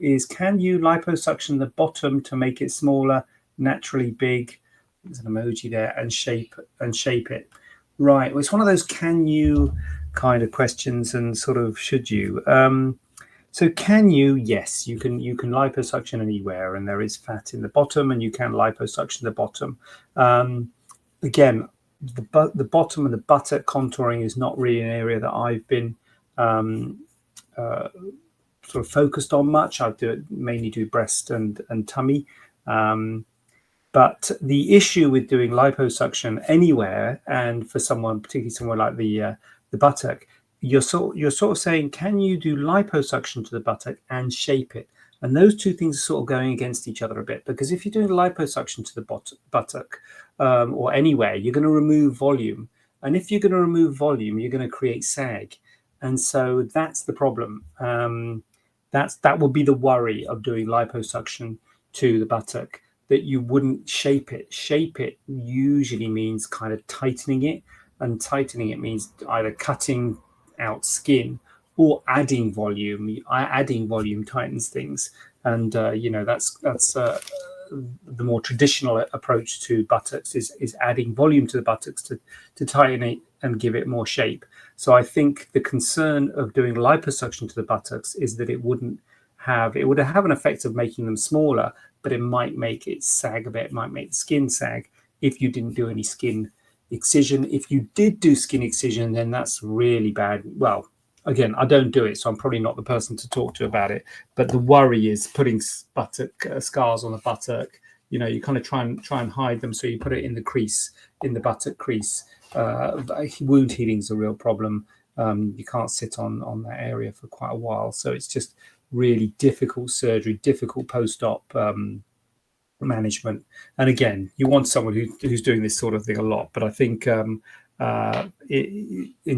is, can you liposuction the bottom to make it smaller, naturally big? There's an emoji there, and shape it. Right. Well, it's one of those can you kind of questions, and sort of should you. So can you? Yes, you can. You can liposuction anywhere, and there is fat in the bottom, and you can liposuction the bottom. Again, the bottom and the buttock contouring is not really an area that I've been sort of focused on much. I mainly do breast and tummy. But the issue with doing liposuction anywhere, and for someone, particularly somewhere like the buttock, you're sort of saying, can you do liposuction to the buttock and shape it? And those two things are sort of going against each other a bit, because if you're doing liposuction to the buttock or anywhere, you're going to remove volume. And if you're going to remove volume, you're going to create sag. And so that's the problem. That would be the worry of doing liposuction to the buttock, that you wouldn't shape it. Shape it usually means kind of tightening it, and tightening it means either cutting out skin or adding volume. Adding volume tightens things, and that's the more traditional approach to buttocks is adding volume to the buttocks to tighten it and give it more shape. So I think the concern of doing liposuction to the buttocks is that it would have an effect of making them smaller, but it might make it sag a bit. It might make the skin sag if you didn't do any skin excision. If you did do skin excision, then that's really bad. Well, again, I don't do it, so I'm probably not the person to talk to about it. But the worry is putting buttock scars on the buttock. You kind of try and hide them, so you put it in the crease, in the buttock crease. Wound healing is a real problem. You can't sit on that area for quite a while, so it's just really difficult surgery, difficult post-op management. And again, you want someone who's doing this sort of thing a lot. But I think in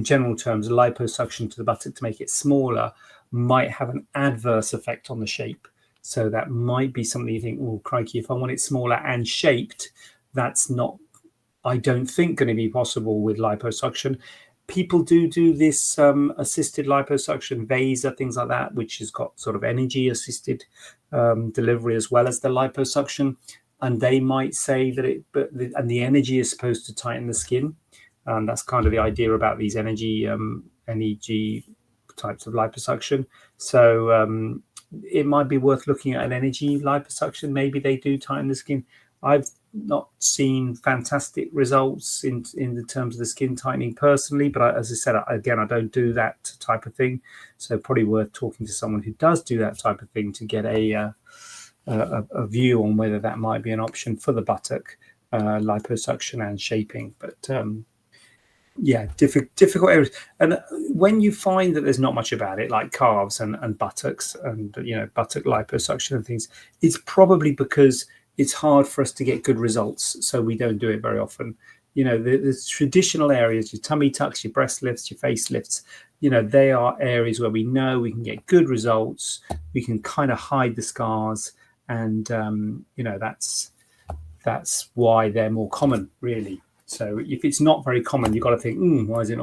general terms, liposuction to the buttock to make it smaller might have an adverse effect on the shape. So that might be something you think, oh, crikey, if I want it smaller and shaped, that's not, I don't think, going to be possible with liposuction. People do this assisted liposuction, VASA, things like that, which has got sort of energy assisted delivery as well as the liposuction. And they might say that and the energy is supposed to tighten the skin. That's kind of the idea about these energy types of liposuction. So it might be worth looking at an energy liposuction. Maybe they do tighten the skin. I've not seen fantastic results in the terms of the skin tightening personally, but as I said, again, I don't do that type of thing. So probably worth talking to someone who does do that type of thing to get a view on whether that might be an option for the buttock, liposuction and shaping. But yeah, difficult areas. And when you find that there's not much about it, like calves and buttocks and buttock liposuction and things, it's probably because it's hard for us to get good results, so we don't do it very often. The traditional areas, your tummy tucks, your breast lifts, your face lifts, they are areas where we know we can get good results. We can kind of hide the scars, and that's why they're more common, really. So if it's not very common, you've got to think, why is it not